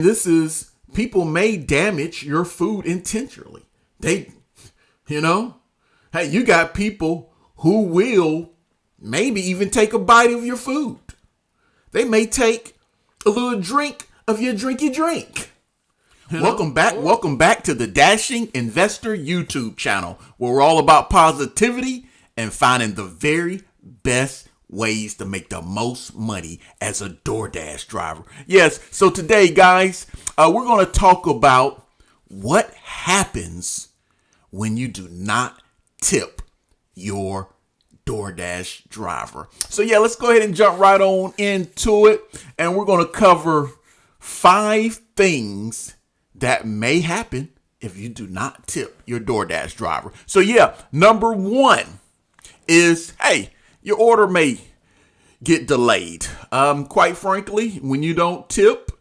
This is people may damage your food intentionally. They, you know, hey, you got people who will maybe even take a bite of your food. They may take a little drink of your drinky drink. Welcome back to the Dashing Investor YouTube channel, where we're all about positivity and finding the very best ways to make the most money as a Doordash driver. Yes, so today, guys, we're going to talk about what happens when you do not tip your Doordash driver. So yeah, let's go ahead and jump right on into it, and we're going to cover 5 things that may happen if you do not tip your Doordash driver. So yeah, number 1 is, hey, your order may get delayed. Quite frankly, when you don't tip,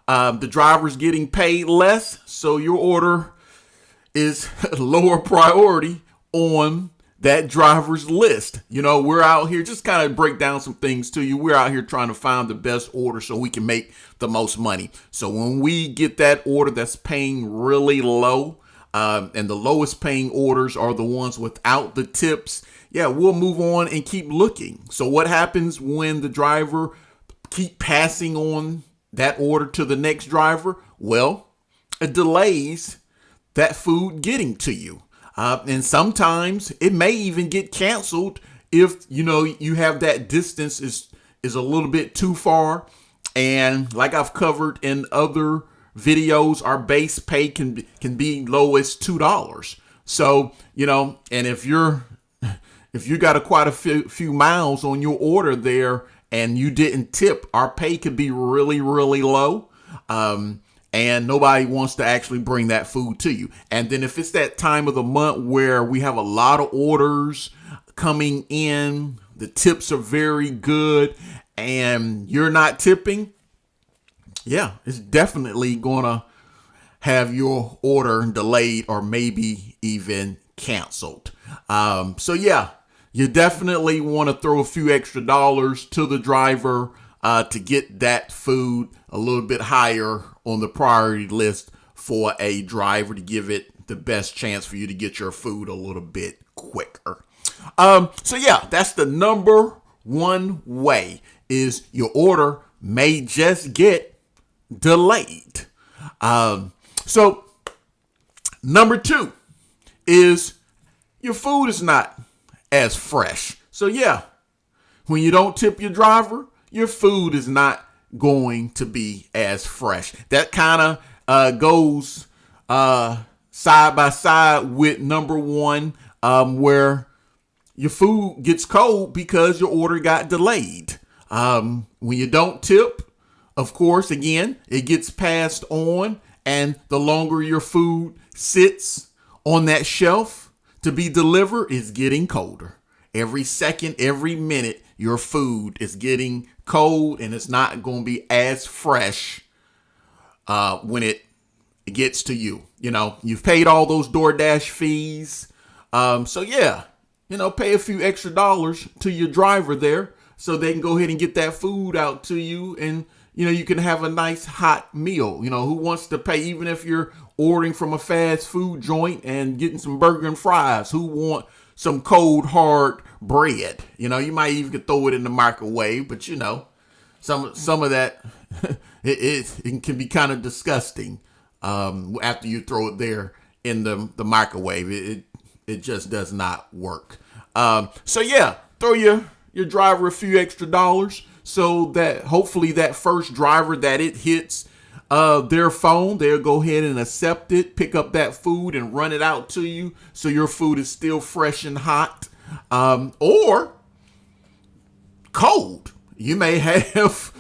the driver's getting paid less, so your order is lower priority on that driver's list. You know, we're out here, just kind of break down some things to you. We're out here trying to find the best order so we can make the most money. So when we get that order that's paying really low, and the lowest paying orders are the ones without the tips, yeah, we'll move on and keep looking. So what happens when the driver keep passing on that order to the next driver? Well, it delays that food getting to you. And sometimes it may even get canceled if, you know, you have that distance is a little bit too far. And like I've covered in other videos, our base pay can be low as $2. So, you know, and if you got quite a few miles on your order there and you didn't tip, our pay could be really, really low. And nobody wants to actually bring that food to you. And then if it's that time of the month where we have a lot of orders coming in, the tips are very good, and you're not tipping, yeah, it's definitely going to have your order delayed or maybe even canceled. So yeah, you definitely want to throw a few extra dollars to the driver to get that food a little bit higher on the priority list for a driver, to give it the best chance for you to get your food a little bit quicker. So yeah, that's the number 1 way, is your order may just get delayed. So number 2 is your food is not as fresh. So yeah, when you don't tip your driver, your food is not going to be as fresh. That kind of goes side by side with number 1, where your food gets cold because your order got delayed. When you don't tip, of course, again, it gets passed on, and the longer your food sits on that shelf to be delivered, it's getting colder. Every second, every minute, your food is getting cold, and it's not going to be as fresh when it gets to you. You know, you've paid all those DoorDash fees. So yeah, you know, pay a few extra dollars to your driver there so they can go ahead and get that food out to you, and, you know, you can have a nice hot meal. You know, who wants to pay, even if you're ordering from a fast food joint and getting some burger and fries, who want some cold, hard bread? You know, you might even throw it in the microwave, but, you know, some of that, it can be kind of disgusting after you throw it there in the microwave. It just does not work. So yeah, throw your driver a few extra dollars so that hopefully that first driver that it hits their phone, they'll go ahead and accept it, pick up that food and run it out to you so your food is still fresh and hot. Or cold. You may have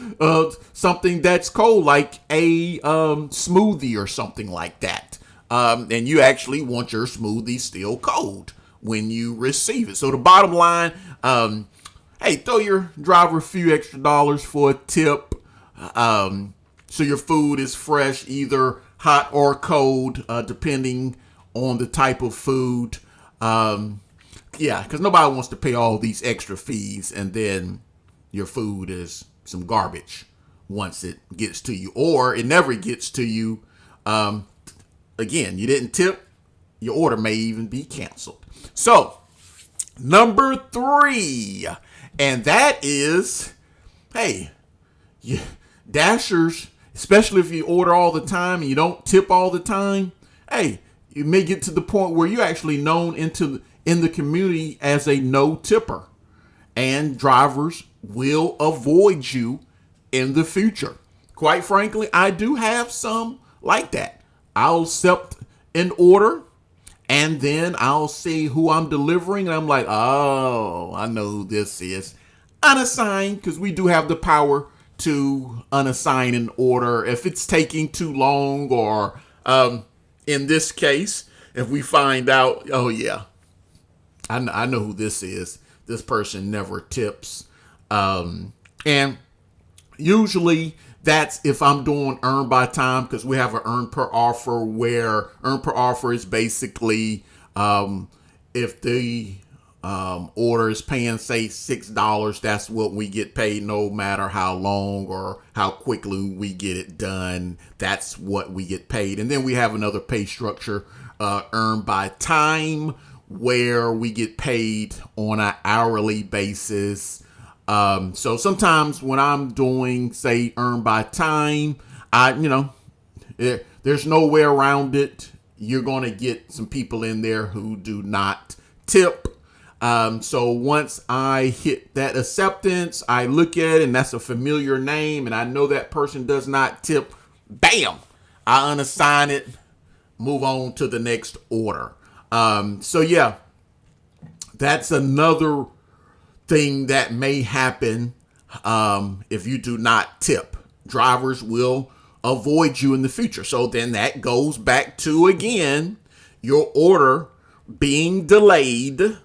something that's cold, like a smoothie or something like that. And you actually want your smoothie still cold when you receive it. So the bottom line, hey, throw your driver a few extra dollars for a tip, so your food is fresh, either hot or cold, depending on the type of food. Yeah, because nobody wants to pay all these extra fees and then your food is some garbage once it gets to you, or it never gets to you. Again, you didn't tip, your order may even be canceled. So, number 3, and that is, hey, Dashers, especially if you order all the time and you don't tip all the time, hey, you may get to the point where you're actually known in the community as a no tipper, and drivers will avoid you in the future. Quite frankly, I do have some like that. I'll accept an order and then I'll see who I'm delivering and I'm like, oh, I know who this is. Unassigned, because we do have the power to unassign an order if it's taking too long, or in this case, if we find out, oh yeah, I know who this is. This person never tips. And usually that's if I'm doing earn by time, because we have an earn per offer, where earn per offer is basically if the order is paying, say, $6, that's what we get paid no matter how long or how quickly we get it done. That's what we get paid. And then we have another pay structure, earn by time, where we get paid on an hourly basis. So sometimes when I'm doing, say, earn by time, there's no way around it. You're going to get some people in there who do not tip. So once I hit that acceptance, I look at it and that's a familiar name and I know that person does not tip. Bam! I unassign it, move on to the next order. So yeah, that's another thing that may happen if you do not tip. Drivers will avoid you in the future. So then that goes back to, again, your order being delayed,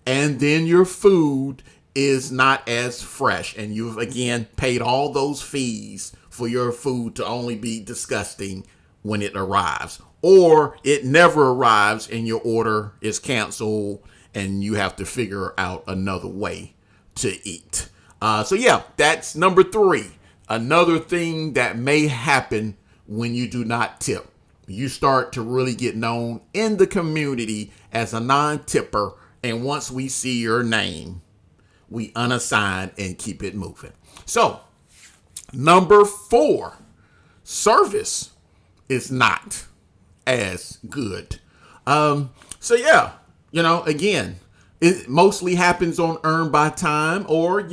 and then your food is not as fresh, and you've again paid all those fees for your food to only be disgusting when it arrives, or it never arrives and your order is canceled and you have to figure out another way to eat. So yeah, that's number 3. Another thing that may happen when you do not tip. You start to really get known in the community as a non-tipper, and once we see your name, we unassign and keep it moving. So, number 4, service is not as good. So yeah, again, it mostly happens on earn by time, or,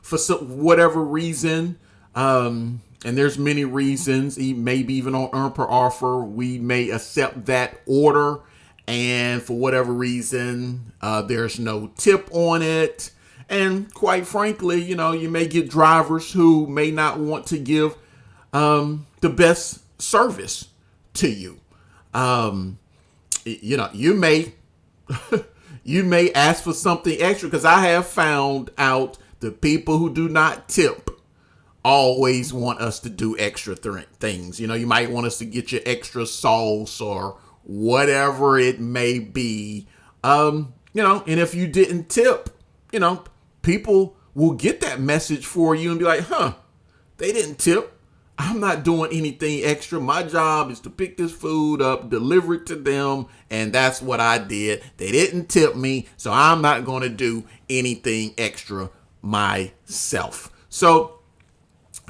for whatever reason, and there's many reasons, maybe even on earn per offer, we may accept that order, and for whatever reason, there's no tip on it. And quite frankly, you may get drivers who may not want to give the best service to you. You may you may ask for something extra, because I have found out the people who do not tip always want us to do extra things. You might want us to get you extra sauce or whatever it may be. And if you didn't tip, people will get that message for you and be like, they didn't tip. I'm not doing anything extra. My job is to pick this food up, deliver it to them, and that's what I did. They didn't tip me, so I'm not going to do anything extra myself. So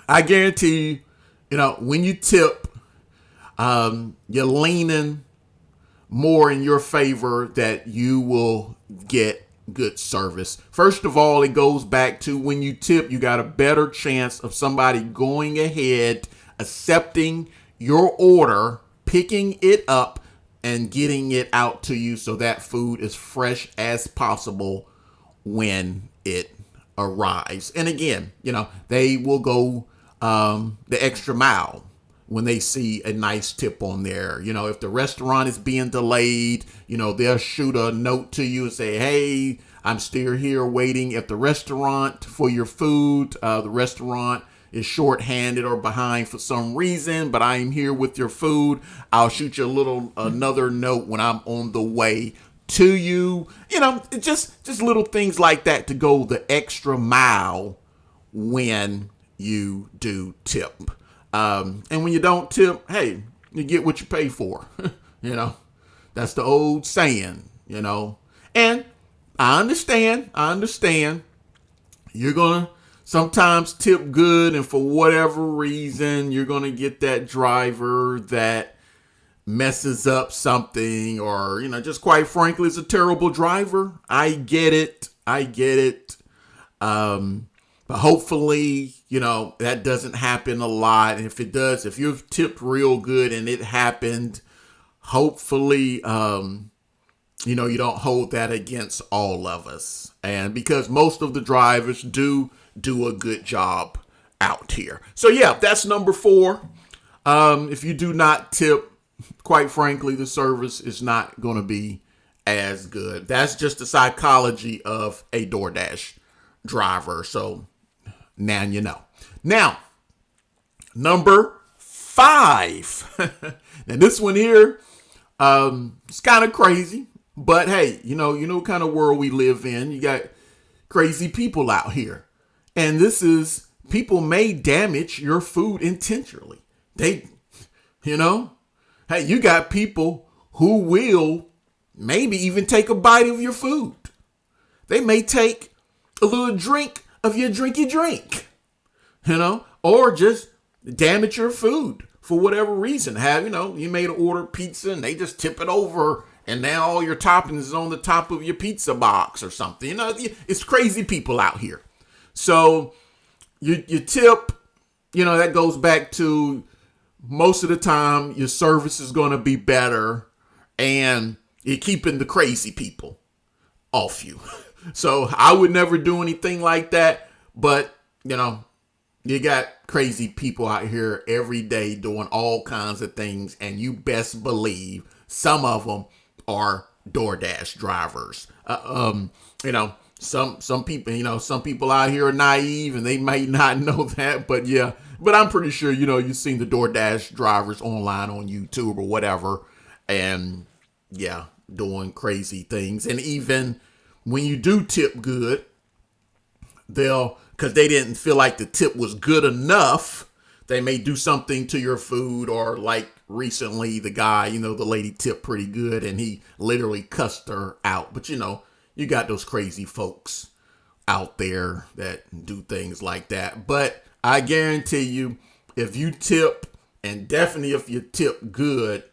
I guarantee you, when you tip, you're leaning more in your favor that you will get good service. First of all, it goes back to when you tip, you got a better chance of somebody going ahead, accepting your order, picking it up, and getting it out to you so that food is fresh as possible when it arrives. And again, they will go the extra mile when they see a nice tip on there. If the restaurant is being delayed, they'll shoot a note to you and say, hey, I'm still here waiting at the restaurant for your food. The restaurant is shorthanded or behind for some reason, but I am here with your food. I'll shoot you another note when I'm on the way to you. Just little things like that to go the extra mile when you do tip. And when you don't tip, hey, you get what you pay for. You know, that's the old saying, you know. And I understand. You're going to sometimes tip good, and for whatever reason, you're going to get that driver that messes up something, or, you know, just quite frankly, is a terrible driver. I get it. But hopefully, you know, that doesn't happen a lot. And if it does, if you've tipped real good and it happened, hopefully, you know, you don't hold that against all of us. And because most of the drivers do a good job out here. So yeah, that's number 4. If you do not tip, quite frankly, the service is not going to be as good. That's just the psychology of a DoorDash driver. So now you know. Now, number 5. Now this one here, it's kind of crazy, but hey, you know what kind of world we live in. You got crazy people out here. And this is, people may damage your food intentionally. They, you know, hey, you got people who will maybe even take a bite of your food. They may take a little drink of your drinky drink, you know, or just damage your food for whatever reason. Have, you know, you made an order pizza and they just tip it over, and now all your toppings is on the top of your pizza box or something. You know, it's crazy people out here. So you tip, you know, that goes back to most of the time your service is going to be better, and you're keeping the crazy people off you. So I would never do anything like that. But, you know, you got crazy people out here every day doing all kinds of things. And you best believe some of them are DoorDash drivers. You know, some people, you know, some people out here are naive and they might not know that. But yeah, but I'm pretty sure, you know, you've seen the DoorDash drivers online on YouTube or whatever. And yeah, doing crazy things. And even when you do tip good, because they didn't feel like the tip was good enough, they may do something to your food. Or like recently, the guy, you know, the lady tipped pretty good and he literally cussed her out. But, you know, you got those crazy folks out there that do things like that. But I guarantee you, if you tip, and definitely if you tip good,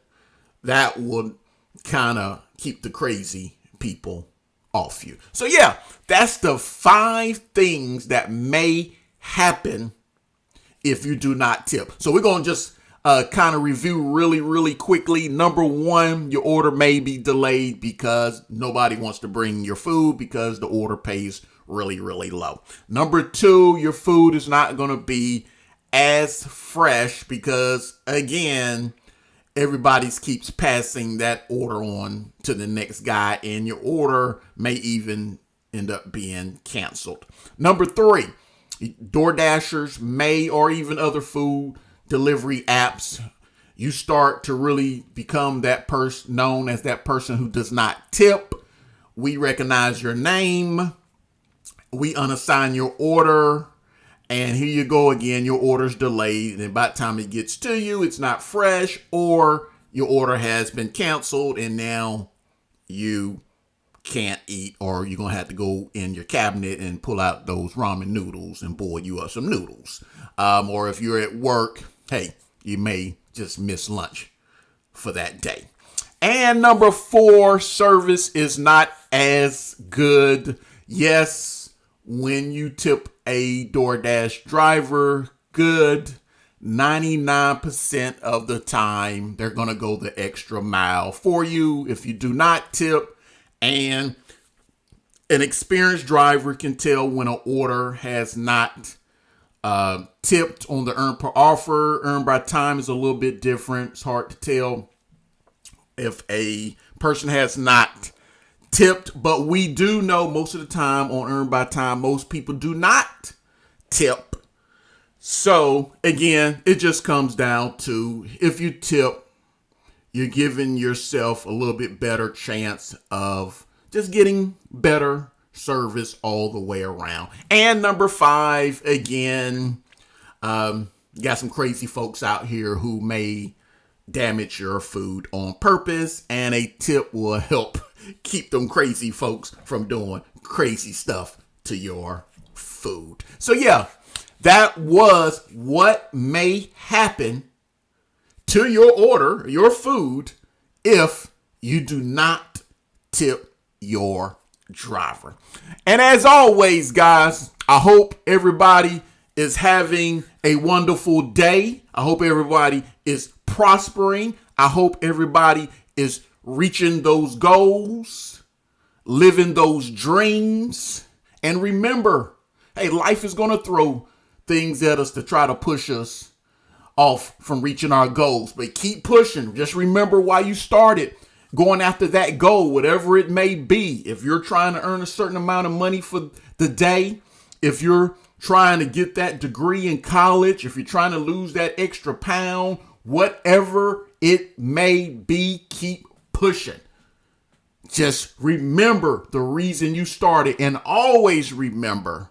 that will kind of keep the crazy people off you. So yeah, that's the 5 things that may happen if you do not tip. So we're going to just kind of review really quickly. Number 1, your order may be delayed because nobody wants to bring your food because the order pays really low. Number 2, your food is not going to be as fresh because, again, everybody keeps passing that order on to the next guy, and your order may even end up being canceled. Number 3, DoorDashers may, or even other food delivery apps, you start to really become that person, known as that person who does not tip. We recognize your name. We unassign your order. And here you go again, your order's delayed, and by the time it gets to you, it's not fresh, or your order has been canceled, and now you can't eat, or you're going to have to go in your cabinet and pull out those ramen noodles and boil you up some noodles. Or if you're at work, hey, you may just miss lunch for that day. And number 4, service is not as good. Yes, when you tip a DoorDash driver good, 99% of the time, they're going to go the extra mile for you. If you do not tip, and an experienced driver can tell when an order has not tipped on the earn per offer. Earn by time is a little bit different. It's hard to tell if a person has not tipped, but we do know most of the time on earn by time, most people do not tip. So again, it just comes down to, if you tip, you're giving yourself a little bit better chance of just getting better service all the way around. And number 5, again, You got some crazy folks out here who may damage your food on purpose, and a tip will help keep them crazy folks from doing crazy stuff to your food. So yeah, that was what may happen to your order, your food, if you do not tip your driver. And as always, guys, I hope everybody is having a wonderful day. I hope everybody is prospering. I hope everybody is reaching those goals, living those dreams. And remember, hey, life is going to throw things at us to try to push us off from reaching our goals. But keep pushing. Just remember why you started going after that goal, whatever it may be. If you're trying to earn a certain amount of money for the day, if you're trying to get that degree in college, if you're trying to lose that extra pound, whatever it may be, keep pushing. Just remember the reason you started, and always remember,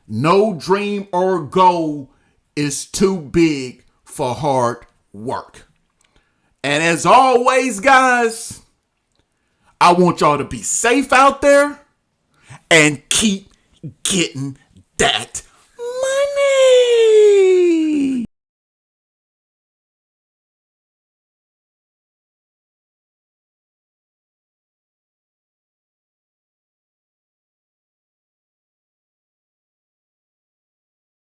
no dream or goal is too big for hard work. And as always, guys, I want y'all to be safe out there and keep getting that